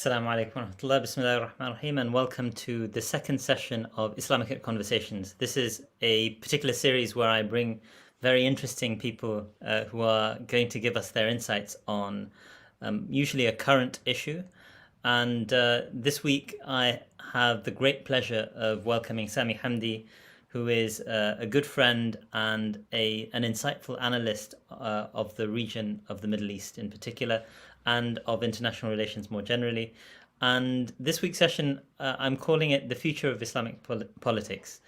Assalamu alaikum wa rahmatullah, bismillahir rahmanir rahim, and welcome to the second session of Islamic Conversations. This is a particular series where I bring very interesting people who are going to give us their insights on usually a current issue. And this week I have the great pleasure of welcoming Sami Hamdi, who is a good friend and an insightful analyst of the region of the Middle East in particular, and of international relations more generally. And this week's session, I'm calling it The Future of Islamic Politics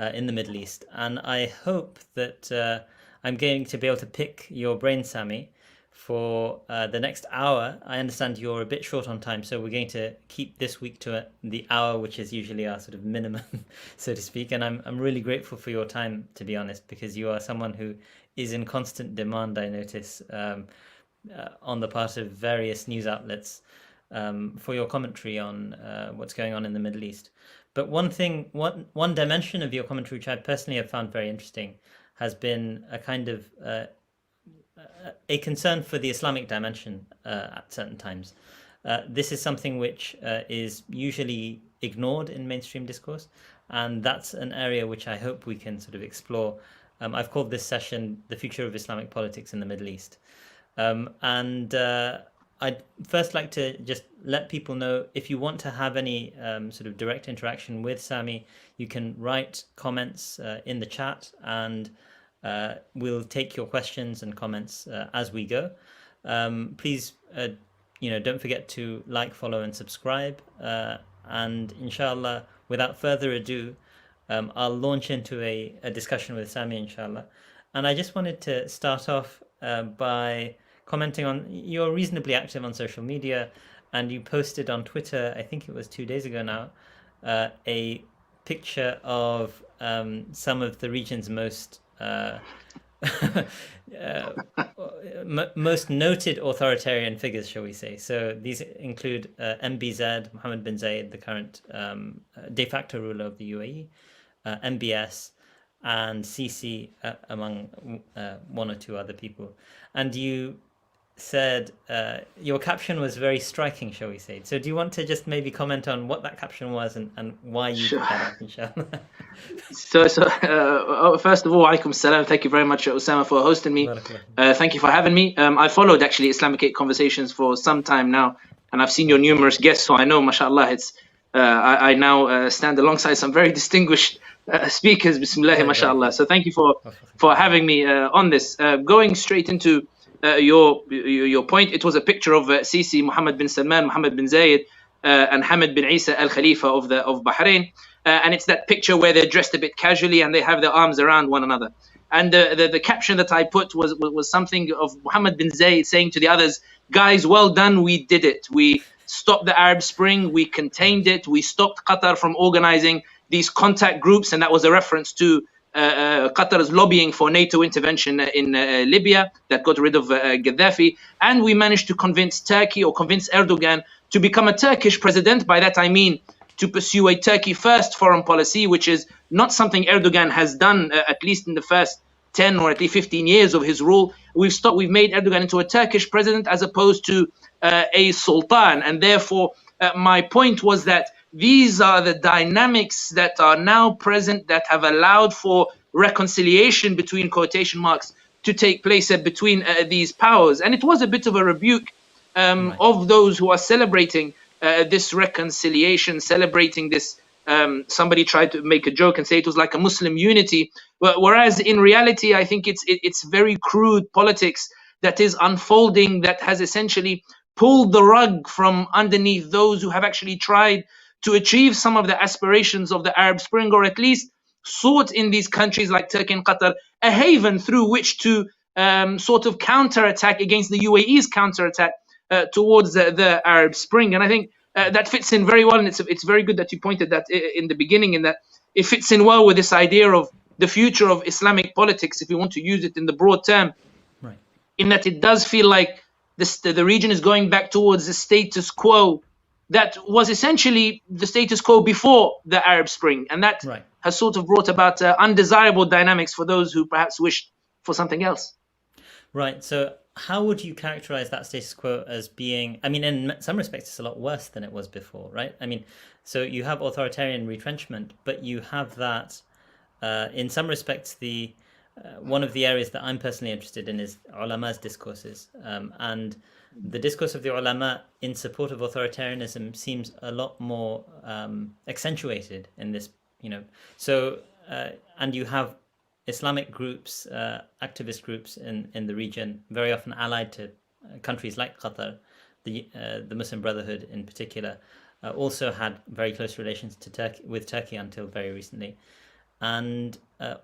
in the Middle East. And I hope that I'm going to be able to pick your brain, Sami, for the next hour. I understand you're a bit short on time, so we're going to keep this week to the hour, which is usually our sort of minimum, so to speak. And I'm really grateful for your time, to be honest, because you are someone who is in constant demand, I notice, on the part of various news outlets for your commentary on what's going on in the Middle East. But one dimension of your commentary, which I personally have found very interesting, has been a kind of a concern for the Islamic dimension at certain times. This is something which is usually ignored in mainstream discourse, and that's an area which I hope we can sort of explore. I've called this session The Future of Islamic Politics in the Middle East. I'd first like to just let people know, if you want to have any sort of direct interaction with Sami, you can write comments in the chat, and we'll take your questions and comments as we go. Please, don't forget to like, follow, and subscribe. And inshallah, without further ado, I'll launch into a discussion with Sami, inshallah. And I just wanted to start off by commenting on, you're reasonably active on social media, and you posted on Twitter, I think it was 2 days ago now, a picture of some of the region's most most noted authoritarian figures, shall we say. So these include MBZ, Mohammed bin Zayed, the current de facto ruler of the UAE, MBS, and Sisi, among one or two other people. And you said your caption was very striking, shall we say. So do you want to just maybe comment on what that caption was and why you put that up, inshallah? First of all, alaikum salam. Thank you very much, Usaama, for hosting me. Thank you for having me. I followed actually Islamic Conversations for some time now, and I've seen your numerous guests, so I know, mashallah, it's I now stand alongside some very distinguished speakers, bismillah, mashallah. So thank you for having me on this. Going straight into your point, it was a picture of Sisi, Mohammed bin Salman, Mohammed bin Zayed, and Hamad bin Isa Al Khalifa of Bahrain. And it's that picture where they're dressed a bit casually and they have their arms around one another. And the caption that I put was something of Mohammed bin Zayed saying to the others, guys, well done, we did it. We stopped the Arab Spring, we contained it, we stopped Qatar from organizing these contact groups, and that was a reference to Qatar's lobbying for NATO intervention in Libya that got rid of Gaddafi. And we managed to convince Turkey, or convince Erdogan, to become a Turkish president. By that I mean to pursue a Turkey first foreign policy, which is not something Erdogan has done, at least in the first 10 or at least 15 years of his rule. We've made Erdogan into a Turkish president as opposed to a sultan. And therefore, my point was that these are the dynamics that are now present that have allowed for reconciliation, between quotation marks, to take place between these powers. And it was a bit of a rebuke of those who are celebrating this reconciliation, celebrating this. Somebody tried to make a joke and say it was like a Muslim unity, whereas in reality, I think it's very crude politics that is unfolding, that has essentially pulled the rug from underneath those who have actually tried to achieve some of the aspirations of the Arab Spring, or at least sought in these countries like Turkey and Qatar a haven through which to sort of counterattack against the UAE's counterattack towards the Arab Spring. And I think that fits in very well, and it's very good that you pointed that in the beginning, in that it fits in well with this idea of the future of Islamic politics, if we want to use it in the broad term, right, in that it does feel like the region is going back towards the status quo that was essentially the status quo before the Arab Spring, and that has sort of brought about undesirable dynamics for those who perhaps wished for something else. Right. So how would you characterize that status quo as being? I mean, in some respects, it's a lot worse than it was before, right? I mean, so you have authoritarian retrenchment, but you have that. In some respects, the one of the areas that I'm personally interested in is ulama's discourses, and the discourse of the ulama in support of authoritarianism seems a lot more accentuated in this, So, and you have Islamic groups, activist groups in the region, very often allied to countries like Qatar, the Muslim Brotherhood in particular, also had very close relations to with Turkey until very recently. And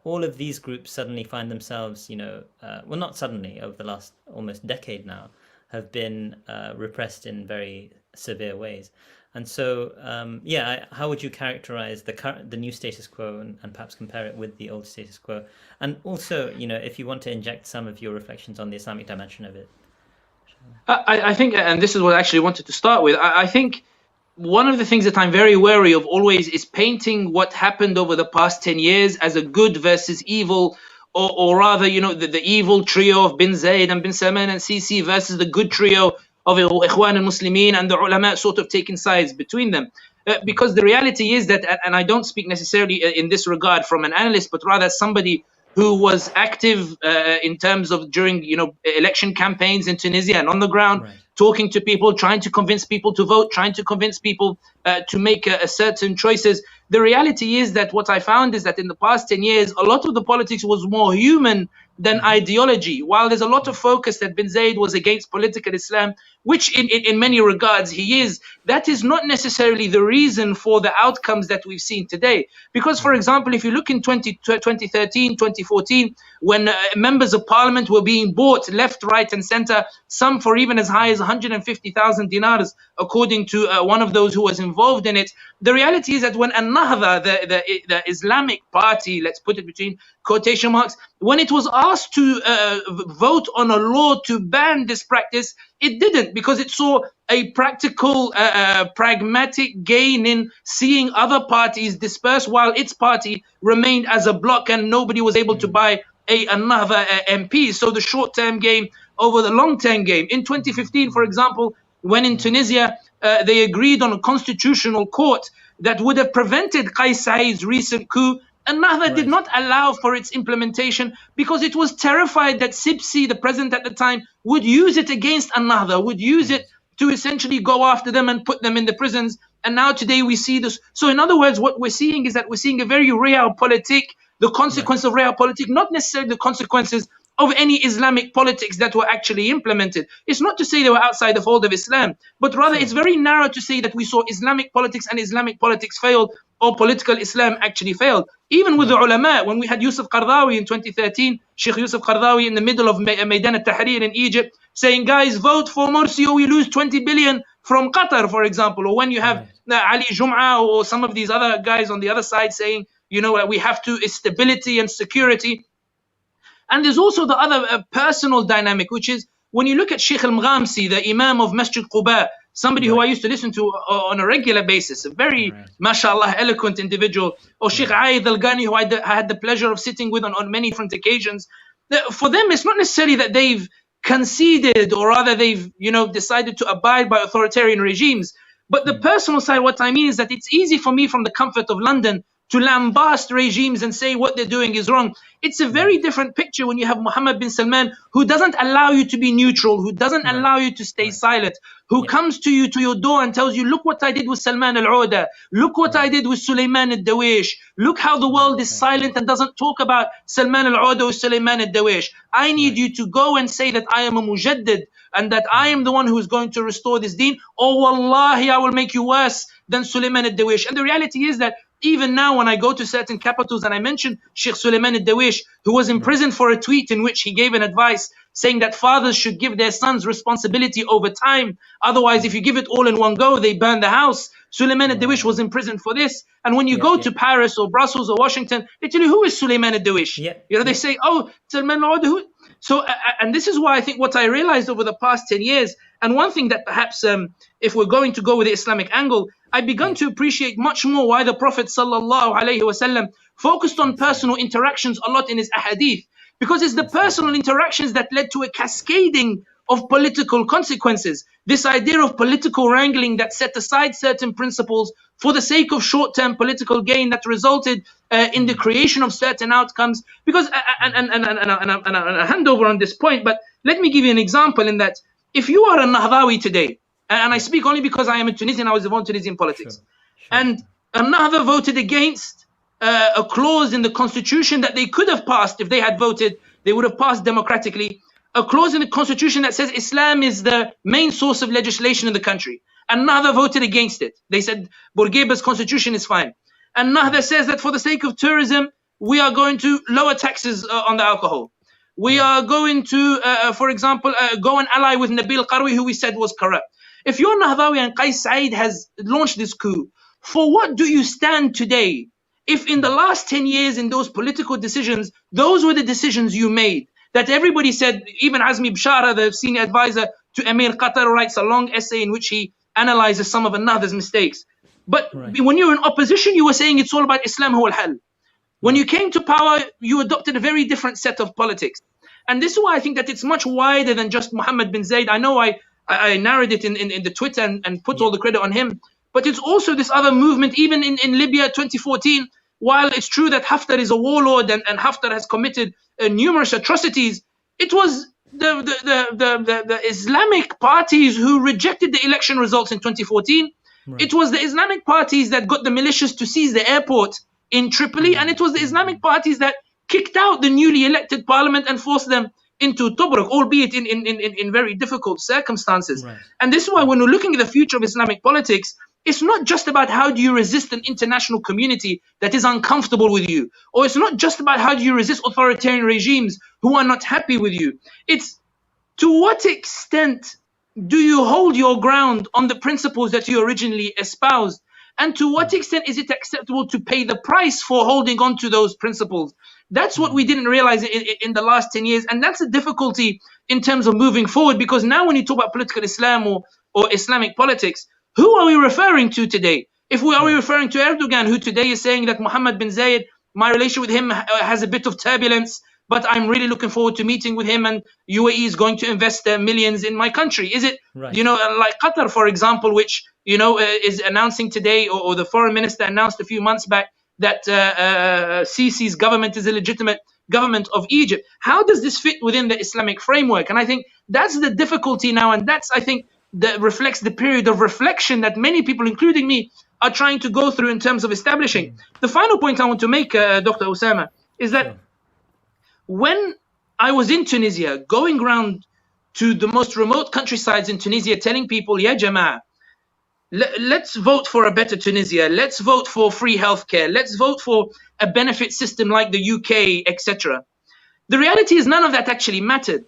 all of these groups suddenly find themselves, well, not suddenly, over the last almost decade now, have been repressed in very severe ways. And so, how would you characterize the new status quo and perhaps compare it with the old status quo? And also, if you want to inject some of your reflections on the Islamic dimension of it. I think, and this is what I actually wanted to start with, I think one of the things that I'm very wary of always is painting what happened over the past 10 years as a good versus evil, or rather, the evil trio of bin Zayd and bin Salman and Sisi versus the good trio of Ikhwan al-Muslimin, and the ulama sort of taking sides between them. Because the reality is that, and I don't speak necessarily in this regard from an analyst, but rather somebody who was active in terms of during election campaigns in Tunisia and on the ground, right, talking to people, trying to convince people to vote, trying to convince people to make certain choices. The reality is that what I found is that in the past 10 years, a lot of the politics was more human than ideology. While there's a lot of focus that bin Zayd was against political Islam, which in many regards he is, that is not necessarily the reason for the outcomes that we've seen today. Because, for example, if you look in 2013, 2014, when members of parliament were being bought left, right, and center, some for even as high as 150,000 dinars, according to one of those who was involved in it, the reality is that when An-Nahda, the Islamic party, let's put it between quotation marks, when it was asked to vote on a law to ban this practice, it didn't, because it saw a practical, pragmatic gain in seeing other parties disperse while its party remained as a bloc and nobody was able to buy another MP. So the short-term game over the long-term game. In 2015, for example, when in Tunisia, they agreed on a constitutional court that would have prevented Qais Said's recent coup, An-Nahda did not allow for its implementation because it was terrified that Sibsi, the president at the time, would use it against An-Nahda, would use it to essentially go after them and put them in the prisons. And now today we see this. So in other words, what we're seeing is that we're seeing a very realpolitik, the consequence of realpolitik, not necessarily the consequences of any Islamic politics that were actually implemented. It's not to say they were outside the fold of Islam, but rather it's very narrow to say that we saw Islamic politics and Islamic politics failed, or political Islam actually failed. Even with the ulama, when we had Yusuf Qaradawi in 2013, Sheikh Yusuf Qaradawi in the middle of Maidan al-Tahrir in Egypt, saying, guys, vote for Morsi or we lose 20 billion from Qatar, for example. Or when you have Ali Jum'a or some of these other guys on the other side saying, we have to stability and security. And there's also the other personal dynamic, which is when you look at Sheikh al-Mghamsi, the Imam of Masjid Quba, somebody who I used to listen to on a regular basis, a very, mashallah, eloquent individual, or Sheikh Aid al-Ghani, who I had the pleasure of sitting with on many different occasions. For them, it's not necessarily that they've conceded, or rather they've, decided to abide by authoritarian regimes. But the personal side, what I mean is that it's easy for me from the comfort of London to lambast regimes and say what they're doing is wrong. It's a very different picture when you have Mohammed bin Salman, who doesn't allow you to be neutral, who doesn't allow you to stay silent, who comes to you, to your door, and tells you, look what I did with Salman al-Auda, look what I did with Sulaiman al-Dawish, look how the world is silent and doesn't talk about Salman al-Auda or Sulaiman al-Dawish. I need you to go and say that I am a mujaddid, and that I am the one who is going to restore this deen, or wallahi, I will make you worse than Sulaiman al-Dawish. And the reality is that even now, when I go to certain capitals and I mention Sheikh Sulaiman al-Dawish, who was imprisoned for a tweet in which he gave an advice saying that fathers should give their sons responsibility over time. Otherwise, if you give it all in one go, they burn the house. Sulaiman al-Dawish was imprisoned for this. And when you go to Paris or Brussels or Washington, they tell you, who is Sulaiman al-Dawish? They say, oh, Salman al-Auda. So, and this is why I think what I realized over the past 10 years, and one thing that perhaps, if we're going to go with the Islamic angle, I begun to appreciate much more why the Prophet sallallahu alaihi wasallam focused on personal interactions a lot in his ahadith. because it's the personal interactions that led to a cascading of political consequences. This idea of political wrangling that set aside certain principles for the sake of short-term political gain that resulted in the creation of certain outcomes. Because, and I hand over on this point, but let me give you an example in that if you are a Nahdawi today, and I speak only because I am a Tunisian, I was involved in Tunisian politics, and a Nahda voted against a clause in the constitution that they could have passed if they had voted, they would have passed democratically, a clause in the constitution that says Islam is the main source of legislation in the country. And Nahda voted against it. They said Bourguiba's constitution is fine. And Nahda says that for the sake of tourism, we are going to lower taxes on the alcohol. We are going to, for example, go and ally with Nabil Qarwi, who we said was corrupt. If you're Nahdawi and Qais Said has launched this coup, for what do you stand today? If in the last 10 years in those political decisions, those were the decisions you made, that everybody said, even Azmi Bishara, the senior advisor to Emir Qatar, writes a long essay in which he analyzes some of Nahda's mistakes. But when you were in opposition, you were saying it's all about Islam huwa al-hal. When you came to power, you adopted a very different set of politics. And this is why I think that it's much wider than just Mohammed bin Zayed. I know I narrated it in the Twitter and put all the credit on him. But it's also this other movement, even in Libya 2014, while it's true that Haftar is a warlord and Haftar has committed numerous atrocities, it was the Islamic parties who rejected the election results in 2014. It was the Islamic parties that got the militias to seize the airport in Tripoli, and it was the Islamic parties that kicked out the newly elected parliament and forced them into Tobruk, albeit in very difficult circumstances. And this is why when we're looking at the future of Islamic politics, it's not just about how do you resist an international community that is uncomfortable with you, or it's not just about how do you resist authoritarian regimes who are not happy with you. It's to what extent do you hold your ground on the principles that you originally espoused, and to what extent is it acceptable to pay the price for holding on to those principles? That's what we didn't realize in the last 10 years, and that's a difficulty in terms of moving forward, because now when you talk about political Islam or Islamic politics, who are we referring to today? Are we referring to Erdogan, who today is saying that Mohammed bin Zayed, my relation with him has a bit of turbulence, but I'm really looking forward to meeting with him, and UAE is going to invest millions in my country? Is it, like Qatar, for example, which, is announcing today, or the foreign minister announced a few months back that Sisi's government is a legitimate government of Egypt? How does this fit within the Islamic framework? And I think that's the difficulty now, and that's, I think, that reflects the period of reflection that many people, including me, are trying to go through in terms of establishing. The final point I want to make, Dr. Usaama, is that when I was in Tunisia, going around to the most remote countrysides in Tunisia, telling people, Ya Jama'ah, let's vote for a better Tunisia, let's vote for free healthcare, let's vote for a benefit system like the UK, etc. The reality is none of that actually mattered.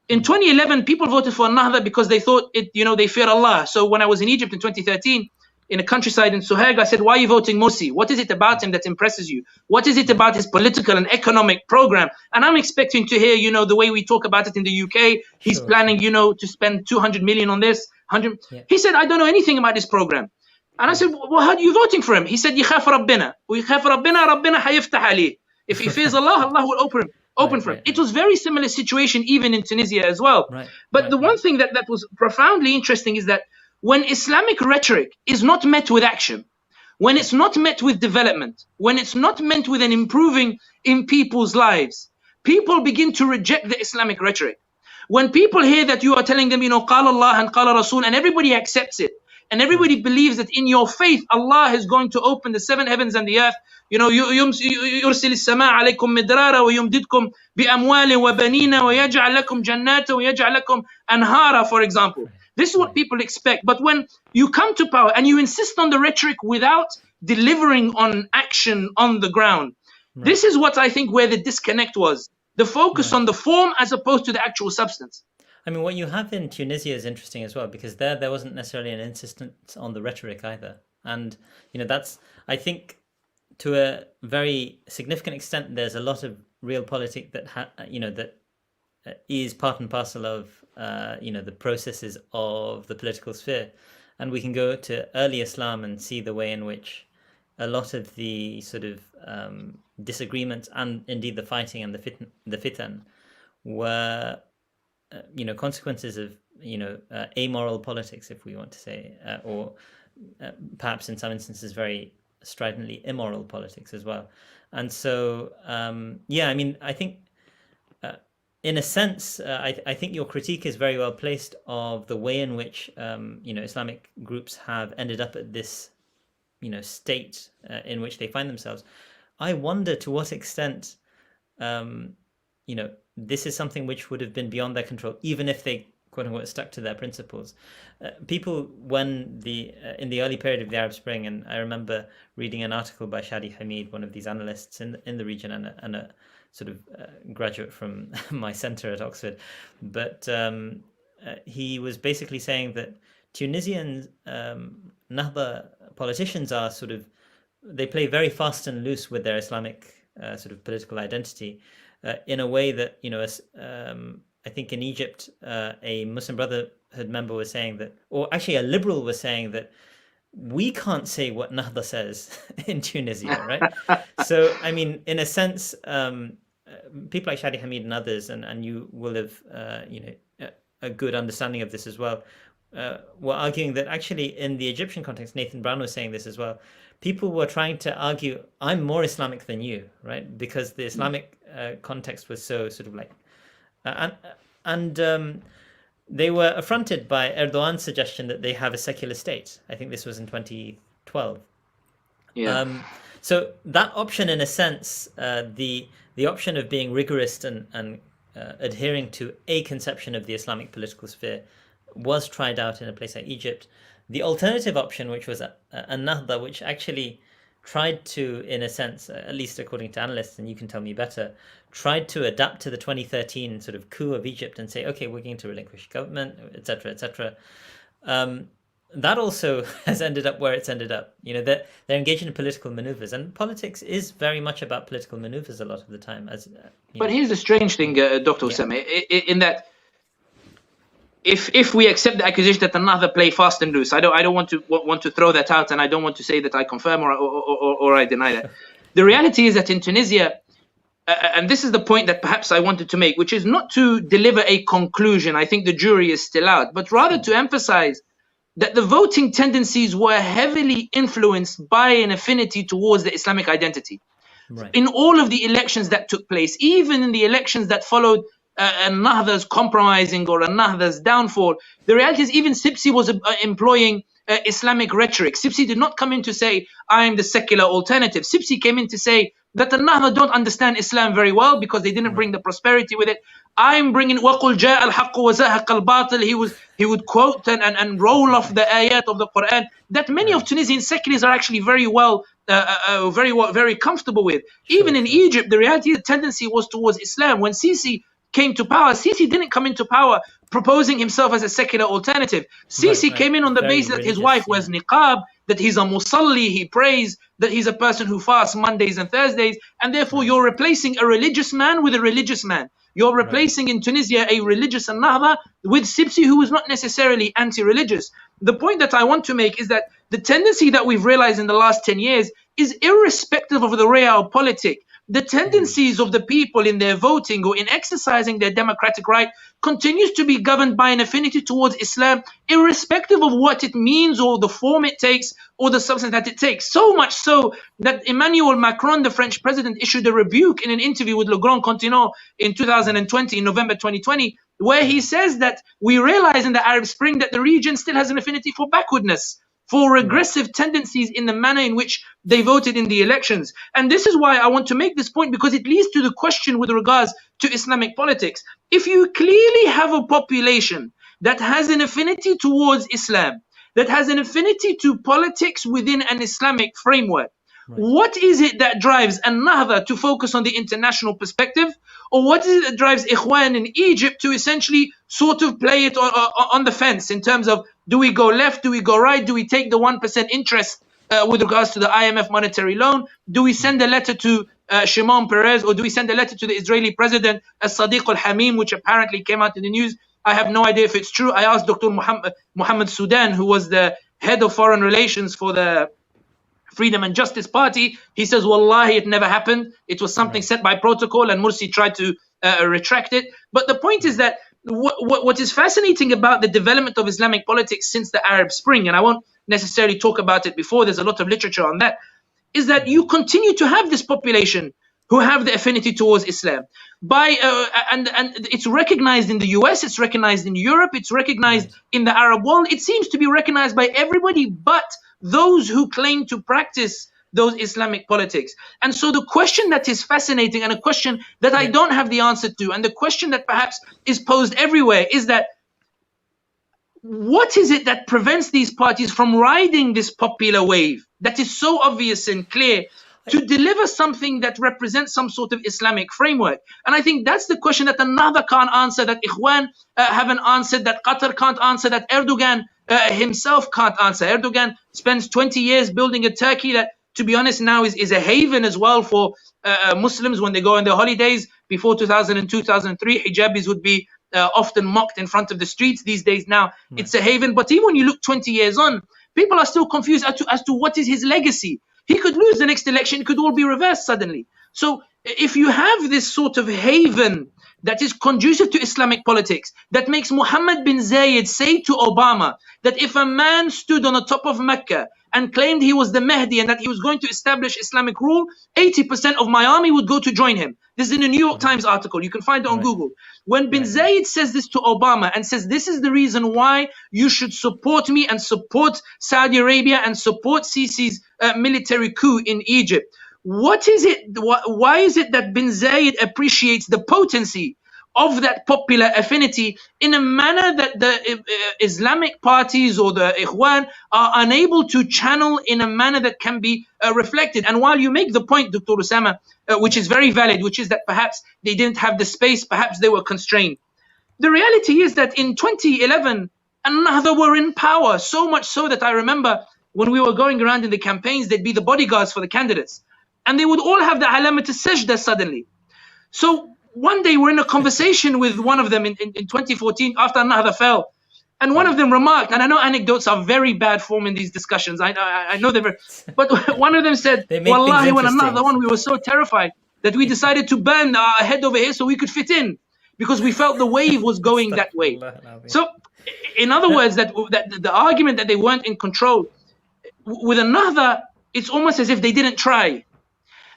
In 2011, people voted for Nahda because they thought they fear Allah. So when I was in Egypt in 2013, in a countryside in Suhaig, I said, why are you voting Morsi? What is it about him that impresses you? What is it about his political and economic program? And I'm expecting to hear, the way we talk about it in the UK, he's planning, to spend 200 million on this, 100. He said, I don't know anything about this program. And I said, well, how are you voting for him? He said, يخاف ربنا ويخاف ربنا ربنا حيفتح عليه. If he fears Allah, Allah will open for him. It was very similar situation even in Tunisia as well. But the one thing that was profoundly interesting is that when Islamic rhetoric is not met with action, when it's not met with development, when it's not met with an improving in people's lives, people begin to reject the Islamic rhetoric. When people hear that you are telling them, قال Allah and قال Rasul, and everybody accepts it, and everybody believes that in your faith, Allah is going to open the seven heavens and the earth, يرسل السماء عليكم مدرارا ويمددكم بأموال وبنين ويجعل لكم جنات ويجعل لكم أنهارا, for example. This is what people expect. But when you come to power and you insist on the rhetoric without delivering on action on the ground, this is what I think where the disconnect was. The focus on the form as opposed to the actual substance. I mean, what you have in Tunisia is interesting as well, because there wasn't necessarily an insistence on the rhetoric either. And, that's, I think, to a very significant extent, there's a lot of realpolitik that is part and parcel of the processes of the political sphere. And we can go to early Islam and see the way in which a lot of the sort of disagreements and indeed the fighting and the fitan were, consequences of, amoral politics, if we want to say, or perhaps in some instances very stridently immoral politics as well. And so, I think in a sense, I think your critique is very well placed of the way in which Islamic groups have ended up at this state in which they find themselves. I wonder to what extent this is something which would have been beyond their control, even if they quote unquote stuck to their principles. People, when in the early period of the Arab Spring, and I remember reading an article by Sami Hamdi, one of these analysts in the region, and a sort of graduate from my center at Oxford, but he was basically saying that Tunisian Nahda politicians are they play very fast and loose with their Islamic sort of political identity in a way that, I think in Egypt, a Muslim Brotherhood member was saying that, or actually a liberal was saying that, we can't say what Nahda says in Tunisia, right? So, I mean, in a sense, people like Shadi Hamid and others, and you will have, a good understanding of this as well, were arguing that actually in the Egyptian context, Nathan Brown was saying this as well, people were trying to argue, I'm more Islamic than you, right? Because the Islamic context was so sort of like, and they were affronted by Erdogan's suggestion that they have a secular state. I think this was in 2012. Yeah. So that option, in a sense, the option of being rigorous and adhering to a conception of the Islamic political sphere, was tried out in a place like Egypt. The alternative option, which was a Nahda, which actually tried to, in a sense, at least according to analysts, and you can tell me better, tried to adapt to the 2013 sort of coup of Egypt and say, okay, we're going to relinquish government, etc., etc. That also has ended up where it's ended up. They're engaged in political maneuvers, and politics is very much about political maneuvers a lot of the time. But here's the strange thing, Dr. Usaama, in that if we accept the accusation that another play fast and loose, I don't want to throw that out, and I don't want to say that I confirm or I deny that. The reality is that in Tunisia, and this is the point that perhaps I wanted to make, which is not to deliver a conclusion, I think the jury is still out, but rather to emphasize that the voting tendencies were heavily influenced by an affinity towards the Islamic identity. Right. In all of the elections that took place, even in the elections that followed Nahda's compromising or Nahda's downfall, the reality is even Sipsi was employing Islamic rhetoric. Sipsi did not come in to say, I am the secular alternative. Sipsi came in to say that the Nahda don't understand Islam very well because they didn't bring the prosperity with it. I'm bringing وَقُلْ جَاءَ الْحَقُّ وَزَهَقَ الْبَاطِلِ. He would quote and roll off the ayat of the Quran that many of Tunisian seculars are actually very comfortable with. Even in Egypt, the reality, the tendency was towards Islam. When Sisi came to power, Sisi didn't come into power proposing himself as a secular alternative. Sisi came in on the basis that his wife wears niqab, that he's a musalli, he prays, that he's a person who fasts Mondays and Thursdays, and therefore you're replacing a religious man with a religious man. You're replacing in Tunisia a religious Nahda with Sipsi, who was not necessarily anti-religious. The point that I want to make is that the tendency that we've realized in the last 10 years is irrespective of the realpolitik. The tendencies of the people in their voting or in exercising their democratic right continues to be governed by an affinity towards Islam, irrespective of what it means or the form it takes or the substance that it takes. So much so that Emmanuel Macron, the French president, issued a rebuke in an interview with Le Grand Continent in 2020, in November 2020, where he says that we realize in the Arab Spring that the region still has an affinity for backwardness, for regressive tendencies in the manner in which they voted in the elections. And this is why I want to make this point, because it leads to the question with regards to Islamic politics. If you clearly have a population that has an affinity towards Islam, that has an affinity to politics within an Islamic framework, what is it that drives an-Nahda to focus on the international perspective? Or what is it that drives Ikhwan in Egypt to essentially sort of play it on the fence in terms of, do we go left, do we go right, do we take the 1% interest with regards to the IMF monetary loan? Do we send a letter to Shimon Peres, or do we send a letter to the Israeli president, As-Sadiq al-Hamim, which apparently came out in the news? I have no idea if it's true. I asked Dr. Mohammed Sudan, who was the head of foreign relations for the Freedom and Justice Party. He says, Wallahi, it never happened. It was something set by protocol, and Morsi tried to retract it. But the point is that what is fascinating about the development of Islamic politics since the Arab Spring, and I won't necessarily talk about it before, there's a lot of literature on that, is that you continue to have this population who have the affinity towards Islam. And it's recognized in the US, it's recognized in Europe, it's recognized in the Arab world. It seems to be recognized by everybody but those who claim to practice those Islamic politics. And so the question that is fascinating, and a question that I don't have the answer to, and the question that perhaps is posed everywhere, is that what is it that prevents these parties from riding this popular wave that is so obvious and clear to deliver something that represents some sort of Islamic framework? And I think that's the question that another can't answer, that Ikhwan haven't answered, that Qatar can't answer, that Erdogan himself can't answer. Erdogan spends 20 years building a Turkey that, to be honest, now is a haven as well for Muslims when they go on their holidays. Before 2002, 2003, hijabis would be often mocked in front of the streets. These days now, it's a haven. But even when you look 20 years on, people are still confused as to what is his legacy. He could lose the next election, it could all be reversed suddenly. So if you have this sort of haven that is conducive to Islamic politics, that makes Mohammed bin Zayed say to Obama that if a man stood on the top of Mecca and claimed he was the Mahdi and that he was going to establish Islamic rule, 80% of my army would go to join him. This is in a New York Times article. You can find it on Google. When bin Zayed says this to Obama and says, this is the reason why you should support me and support Saudi Arabia and support Sisi's military coup in Egypt. What is it? Why is it that bin Zayed appreciates the potency of that popular affinity in a manner that the Islamic parties or the Ikhwan are unable to channel in a manner that can be reflected? And while you make the point, Dr. Usaama, which is very valid, which is that perhaps they didn't have the space, perhaps they were constrained. The reality is that in 2011, Nahdha were in power, so much so that I remember when we were going around in the campaigns, they'd be the bodyguards for the candidates. And they would all have the alamat al-sajda suddenly. So one day we're in a conversation with one of them in 2014 after Nahdha fell. And one of them remarked, and I know anecdotes are very bad form in these discussions. I know they're very, but one of them said, Wallahi, when Nahdha won, we were so terrified that we decided to burn our head over here so we could fit in, because we felt the wave was going that way. So in other words, that the argument that they weren't in control, with Nahdha, it's almost as if they didn't try.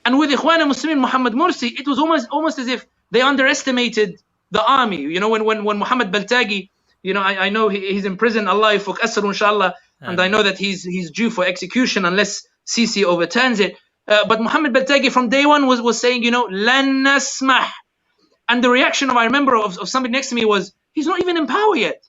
And with Ikhwan al-Muslimin, Muhammad Morsi, it was almost as if they underestimated the army. You know, when Muhammad Baltagi, you know, I know he's in prison, Allah yafuk asr inshallah, and I know that he's due for execution unless Sisi overturns it. But Muhammad Baltagi from day one was saying, you know, lan nasmah. And the reaction I remember of somebody next to me was, he's not even in power yet.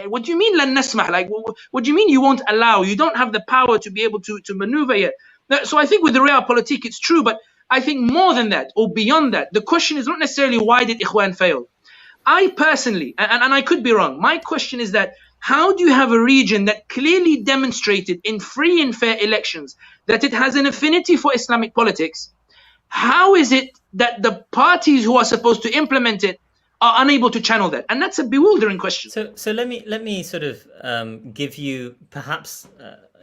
What do you mean lan nasmah? Like, what do you mean you won't allow? You don't have the power to be able to maneuver yet. So I think with the realpolitik, it's true, but I think more than that, or beyond that, the question is not necessarily why did Ikhwan fail? I personally, and I could be wrong, my question is that how do you have a region that clearly demonstrated in free and fair elections that it has an affinity for Islamic politics? How is it that the parties who are supposed to implement it are unable to channel that? And that's a bewildering question. So let me sort of give you perhaps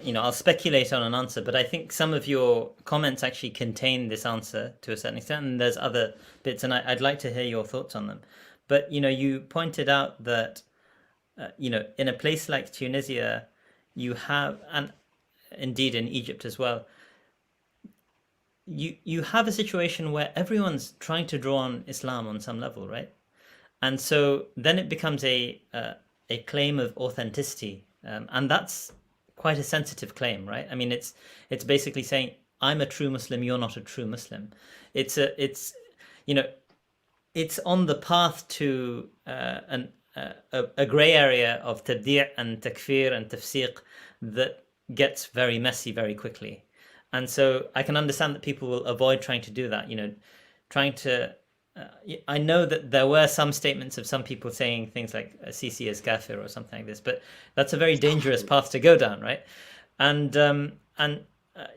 you know, I'll speculate on an answer, but I think some of your comments actually contain this answer to a certain extent, and there's other bits, and I'd like to hear your thoughts on them. But, you know, you pointed out that, you know, in a place like Tunisia, you have, and indeed in Egypt as well, you have a situation where everyone's trying to draw on Islam on some level, right? And so then it becomes a claim of authenticity, and that's quite a sensitive claim, right? I mean, it's basically saying I'm a true Muslim, you're not a true Muslim. It's you know, it's on the path to a grey area of tabdi' and takfir and tafsiq that gets very messy very quickly. And so I can understand that people will avoid trying to do that. You know, trying to. I know that there were some statements of some people saying things like Sisi is kafir or something like this, but that's a very dangerous path to go down, right? And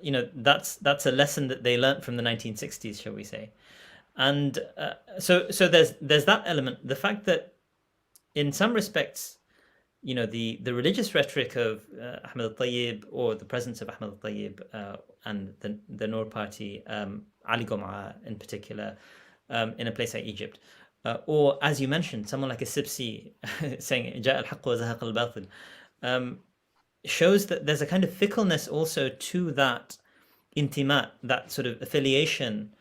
you know, that's a lesson that they learnt from the 1960s, shall we say? And so there's that element. The fact that in some respects the religious rhetoric of Ahmed al-Tayyib, or the presence of Ahmed al-Tayyib and the Noor Party, Ali Gom'a in particular, in a place like Egypt, or as you mentioned, someone like a Sibsi saying "Ja'a al-haqq wa zahaqa al-batil," shows that there's a kind of fickleness also to that intimat, that sort of affiliation,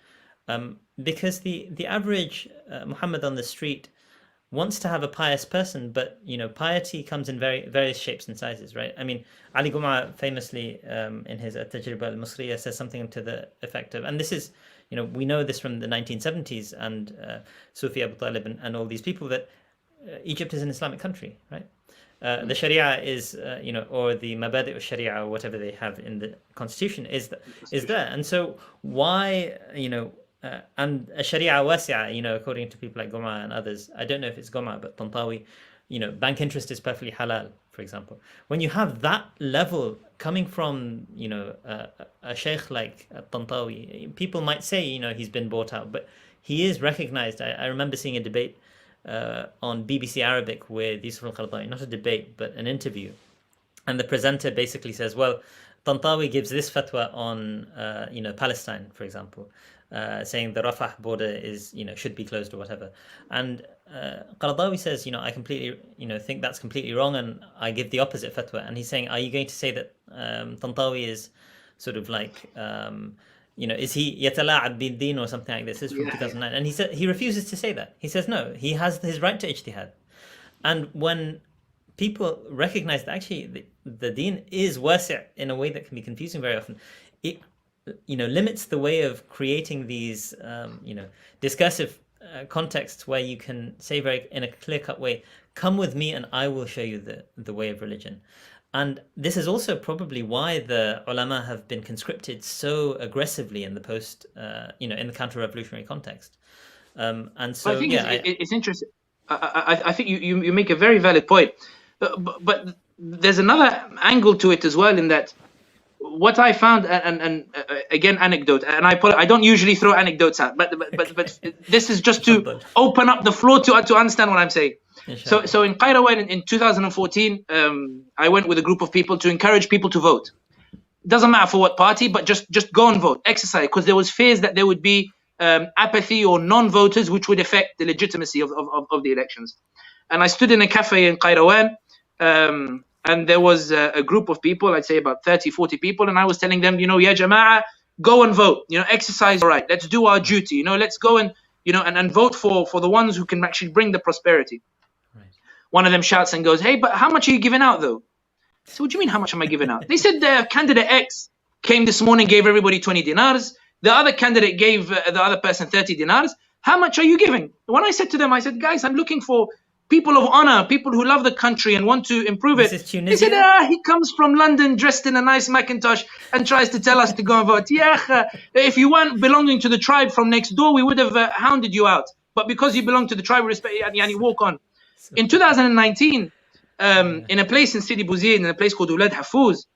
because the average Muhammad on the street wants to have a pious person, but piety comes in various shapes and sizes, right? I mean, Ali Gum'a famously in his At-Tajriba al-Masriya says something to the effect of, and this is, we know this from the 1970s and Sufi Abu Talib and all these people, that Egypt is an Islamic country, right? The Sharia is, or the Mabadi' al-Sharia, or whatever they have in the constitution, is there. And so why, and a Sharia wasi'a, according to people like Goma and others, I don't know if it's Goma, but Tantawi, bank interest is perfectly halal, for example. When you have that level coming from, a sheikh like Tantawi, people might say, he's been bought out, but he is recognized. I remember seeing a debate on BBC Arabic with Yusuf al-Qaradawi, not a debate, but an interview. And the presenter basically says, well, Tantawi gives this fatwa on, Palestine, for example, saying the Rafah border is, should be closed or whatever. And Qaradawi says, I completely, think that's completely wrong, and I give the opposite fatwa. And he's saying, are you going to say that Tantawi is sort of like, is he yatala'ab bid-din or something like this? This is from 2009. And he said he refuses to say that. He says, no, he has his right to ijtihad. And when people recognize that actually the deen is wasi' in a way that can be confusing very often, it limits the way of creating these discursive contexts where you can say very in a clear-cut way, come with me and I will show you the way of religion. And this is also probably why the ulama have been conscripted so aggressively in the in the counter-revolutionary context. And so, I think it's interesting. I think you make a very valid point, but there's another angle to it as well, in that what I found, and again, anecdote, and I don't usually throw anecdotes out, but this is just to open up the floor to understand what I'm saying. So in Qayrawaan in 2014, I went with a group of people to encourage people to vote. Doesn't matter for what party, but just go and vote, exercise, because there was fears that there would be apathy or non-voters, which would affect the legitimacy of the elections. And I stood in a cafe in Qayrawaan, and there was a group of people, I'd say about 30, 40 people, and I was telling them, ya Jama'ah, go and vote, exercise your right, let's do our duty, let's go and, and vote for the ones who can actually bring the prosperity. Right. One of them shouts and goes, hey, but how much are you giving out though? I said, what do you mean, how much am I giving out? They said candidate X came this morning, gave everybody 20 dinars. The other candidate gave the other person 30 dinars. How much are you giving? When I said to them, I said, guys, I'm looking for people of honor, people who love the country and want to improve it. He said, he comes from London dressed in a nice Macintosh and tries to tell us to go and vote. Yeah, if you weren't belonging to the tribe from next door, we would have hounded you out. But because you belong to the tribe, respect, yani walk on. In 2019, in a place in Sidi Bouzid, in a place called Ulad Hafuz,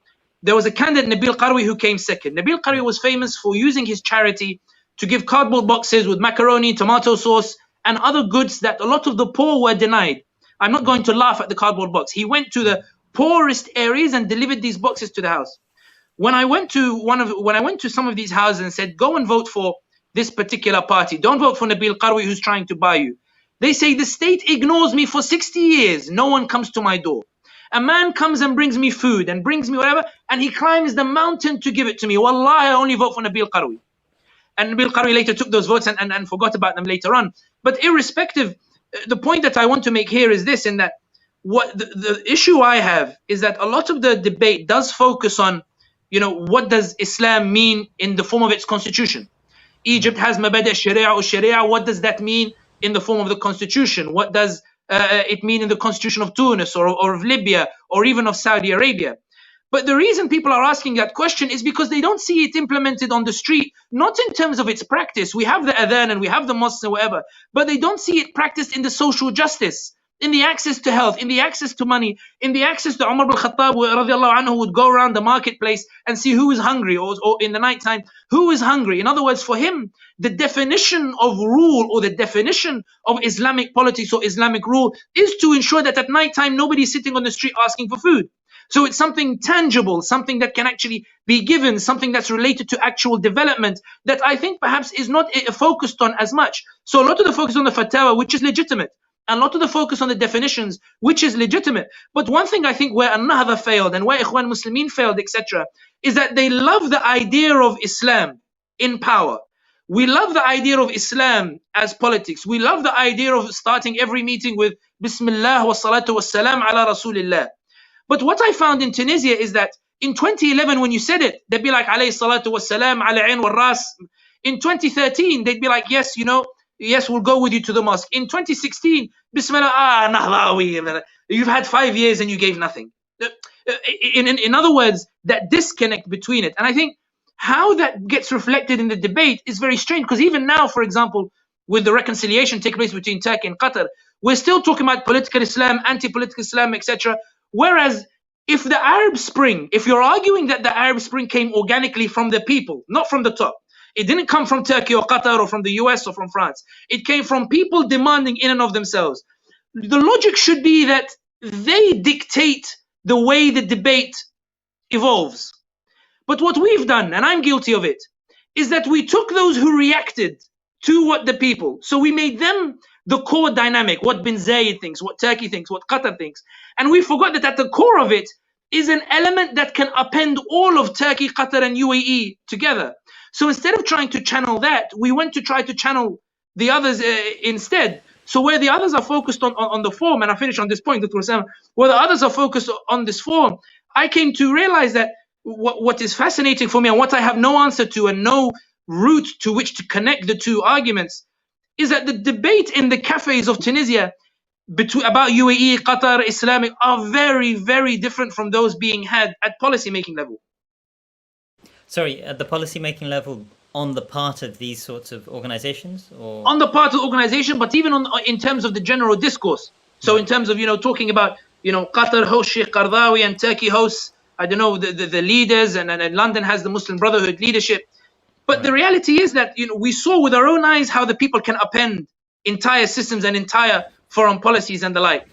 there was a candidate, Nabil Qarwi, who came second. Nabil Qarwi was famous for using his charity to give cardboard boxes with macaroni, tomato sauce, and other goods that a lot of the poor were denied. I'm not going to laugh at the cardboard box. He went to the poorest areas and delivered these boxes to the house. When I went to some of these houses and said, go and vote for this particular party, don't vote for Nabil Qarwi who's trying to buy you, they say the state ignores me for 60 years. No one comes to my door. A man comes and brings me food and brings me whatever, and he climbs the mountain to give it to me. Wallahi, I only vote for Nabil Qarwi. And Nabil Qarwi later took those votes and forgot about them later on. But irrespective, the point that I want to make here is this, in that what the issue I have is that a lot of the debate does focus on, what does Islam mean in the form of its constitution? Egypt has Mabadi' Sharia or Sharia. What does that mean in the form of the constitution? What does it mean in the constitution of Tunis or of Libya or even of Saudi Arabia? But the reason people are asking that question is because they don't see it implemented on the street, not in terms of its practice. We have the adhan and we have the mosques and whatever, but they don't see it practiced in the social justice. in the access to health, in the access to money, in the access to Umar ibn Khattab radiallahu anhu would go around the marketplace and see who is hungry, or in the nighttime, who is hungry. In other words, for him, the definition of rule or the definition of Islamic politics or Islamic rule is to ensure that at nighttime nobody is sitting on the street asking for food. So it's something tangible, something that can actually be given, something that's related to actual development that I think perhaps is not focused on as much. So a lot of the focus on the fatwa, which is legitimate, and a lot of the focus on the definitions, which is legitimate. But one thing I think where An-Nahda failed and where Ikhwan Muslimin failed, etc., is that they love the idea of Islam in power. We love the idea of Islam as politics. We love the idea of starting every meeting with Bismillah wa salatu wa salam ala Rasulillah. But what I found in Tunisia is that in 2011, when you said it, they'd be like, alayhi salatu wa salam ala ayn wa ras. In 2013, they'd be like, yes, yes, we'll go with you to the mosque. In 2016, Bismillah, Nahdawi, you've had 5 years and you gave nothing. In other words, that disconnect between it. And I think how that gets reflected in the debate is very strange, because even now, for example, with the reconciliation taking place between Turkey and Qatar, we're still talking about political Islam, anti-political Islam, etc. Whereas if the Arab Spring, if you're arguing that the Arab Spring came organically from the people, not from the top, it didn't come from Turkey or Qatar or from the US or from France. It came from people demanding in and of themselves. The logic should be that they dictate the way the debate evolves. But what we've done, and I'm guilty of it, is that we took those who reacted to what the people, so we made them the core dynamic, what bin Zayed thinks, what Turkey thinks, what Qatar thinks. And we forgot that at the core of it is an element that can append all of Turkey, Qatar and UAE together. So instead of trying to channel that, we went to try to channel the others instead. So where the others are focused on the form, and I finish on this point, Dr. Usaama, where the others are focused on this form, I came to realize that what is fascinating for me and what I have no answer to and no route to which to connect the two arguments is that the debate in the cafes of Tunisia about UAE, Qatar, Islamic are very, very different from those being had at policy-making level. Sorry, at the policy-making level on the part of these sorts of organizations? Or? On the part of the organization, but even in terms of the general discourse. So in terms of, talking about, Qatar hosts Sheikh Qardawi and Turkey hosts, I don't know, the leaders, and London has the Muslim Brotherhood leadership. But the reality is that we saw with our own eyes how the people can append entire systems and entire foreign policies and the like.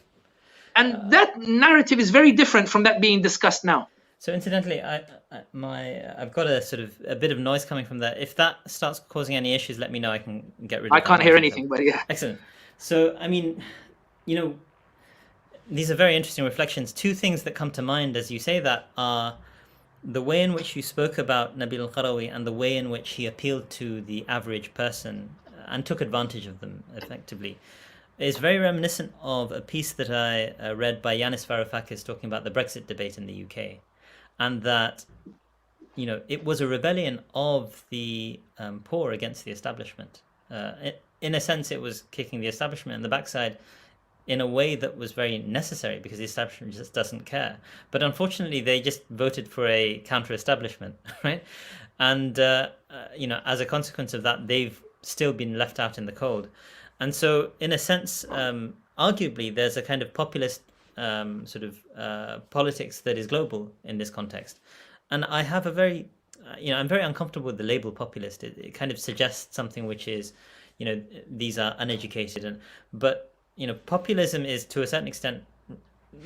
And that narrative is very different from that being discussed now. So incidentally, I've got a bit of noise coming from that. If that starts causing any issues, let me know. I can get rid of it. I can't hear anything, but yeah. Excellent. So, I mean, these are very interesting reflections. Two things that come to mind as you say that are the way in which you spoke about Nabil al-Qarawi and the way in which he appealed to the average person and took advantage of them effectively is very reminiscent of a piece that I read by Yanis Varoufakis talking about the Brexit debate in the UK, and that it was a rebellion of the poor against the establishment. In a sense, it was kicking the establishment in the backside in a way that was very necessary because the establishment just doesn't care. But unfortunately, they just voted for a counter-establishment, right? And, as a consequence of that, they've still been left out in the cold. And so, in a sense, arguably, there's a kind of populist politics that is global in this context. And I have a very, I'm very uncomfortable with the label populist. It kind of suggests something which is, these are uneducated. But populism is to a certain extent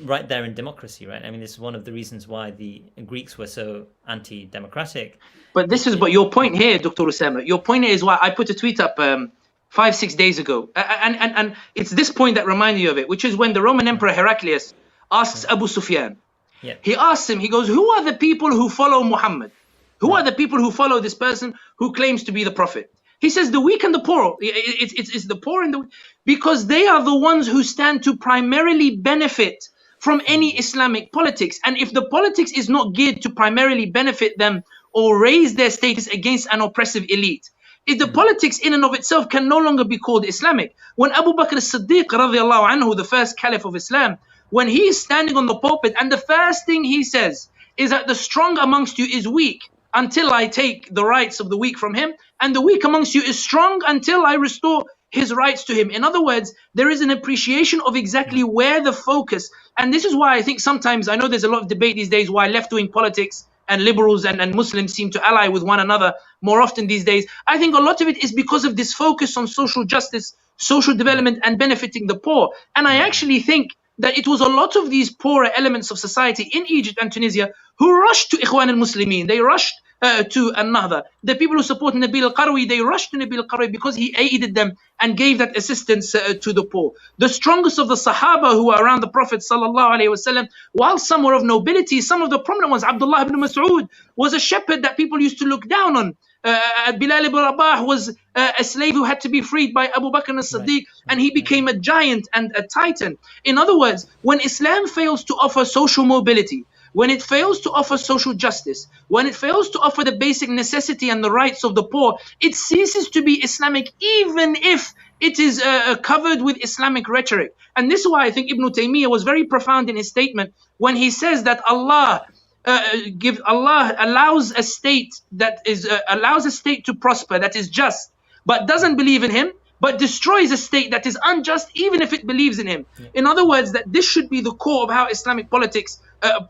right there in democracy, right? I mean, this is one of the reasons why the Greeks were so anti-democratic. But but your point here, Dr. Usaama, your point is why I put a tweet up 5-6 days ago. And it's this point that reminded you of it, which is when the Roman Emperor Heraclius asks Abu Sufyan. Yeah. He asks him, he goes, who are the people who follow Muhammad? Who are the people who follow this person who claims to be the prophet? He says the weak and the poor. It's the poor and the weak, because they are the ones who stand to primarily benefit from any Islamic politics. And if the politics is not geared to primarily benefit them or raise their status against an oppressive elite, if the politics in and of itself can no longer be called Islamic. When Abu Bakr as-Siddiq radiallahu anhu, the first caliph of Islam, when he is standing on the pulpit and the first thing he says is that the strong amongst you is weak until I take the rights of the weak from him, and the weak amongst you is strong until I restore his rights to him. In other words, there is an appreciation of exactly where the focus, and this is why I think sometimes, I know there's a lot of debate these days why left-wing politics and liberals and Muslims seem to ally with one another more often these days. I think a lot of it is because of this focus on social justice, social development, and benefiting the poor. And I actually think that it was a lot of these poorer elements of society in Egypt and Tunisia who rushed to Ikhwan al-Muslimin. They rushed to al-Nahda. The people who support Nabil al-Qarawī, they rushed to Nabil al-Qarawī because he aided them and gave that assistance to the poor. The strongest of the Sahaba who were around the Prophet ﷺ, while some were of nobility, some of the prominent ones, Abdullah ibn Mas'ud was a shepherd that people used to look down on. Bilal ibn Rabah was a slave who had to be freed by Abu Bakr as-Siddiq, and he became a giant and a titan. In other words, when Islam fails to offer social mobility, when it fails to offer social justice, when it fails to offer the basic necessity and the rights of the poor, it ceases to be Islamic, even if it is covered with Islamic rhetoric. And this is why I think Ibn Taymiyyah was very profound in his statement when he says that Allah allows a state to prosper, that is just, but doesn't believe in him, but destroys a state that is unjust, even if it believes in him. In other words, that this should be the core of how Islamic politics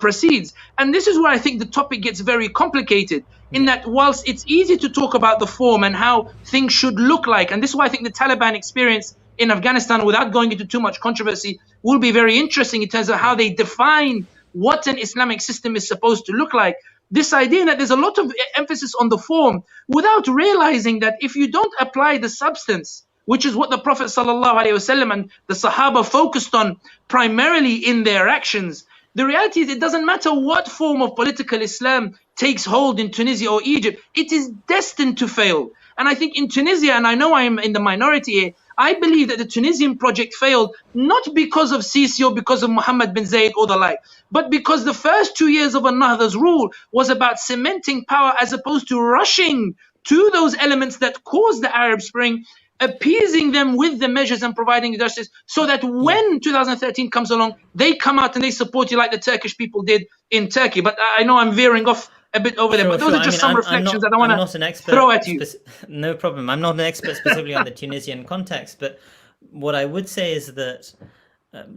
proceeds. And this is where I think the topic gets very complicated, in that whilst it's easy to talk about the form and how things should look like, and this is why I think the Taliban experience in Afghanistan, without going into too much controversy, will be very interesting in terms of how they define what an Islamic system is supposed to look like. This idea that there's a lot of emphasis on the form without realizing that if you don't apply the substance, which is what the Prophet ﷺ and the Sahaba focused on primarily in their actions, the reality is it doesn't matter what form of political Islam takes hold in Tunisia or Egypt, it is destined to fail. And I think in Tunisia, and I know I am in the minority here, I believe that the Tunisian project failed not because of Sisi or because of Mohammed bin Zayed or the like, but because the first 2 years of al-Nahda's rule was about cementing power as opposed to rushing to those elements that caused the Arab Spring, appeasing them with the measures and providing justice, so that when 2013 comes along, they come out and they support you like the Turkish people did in Turkey. But I know I'm veering off a bit over there, but those are just some reflections that I want to throw at you. No problem. I'm not an expert specifically on the Tunisian context, but what I would say is that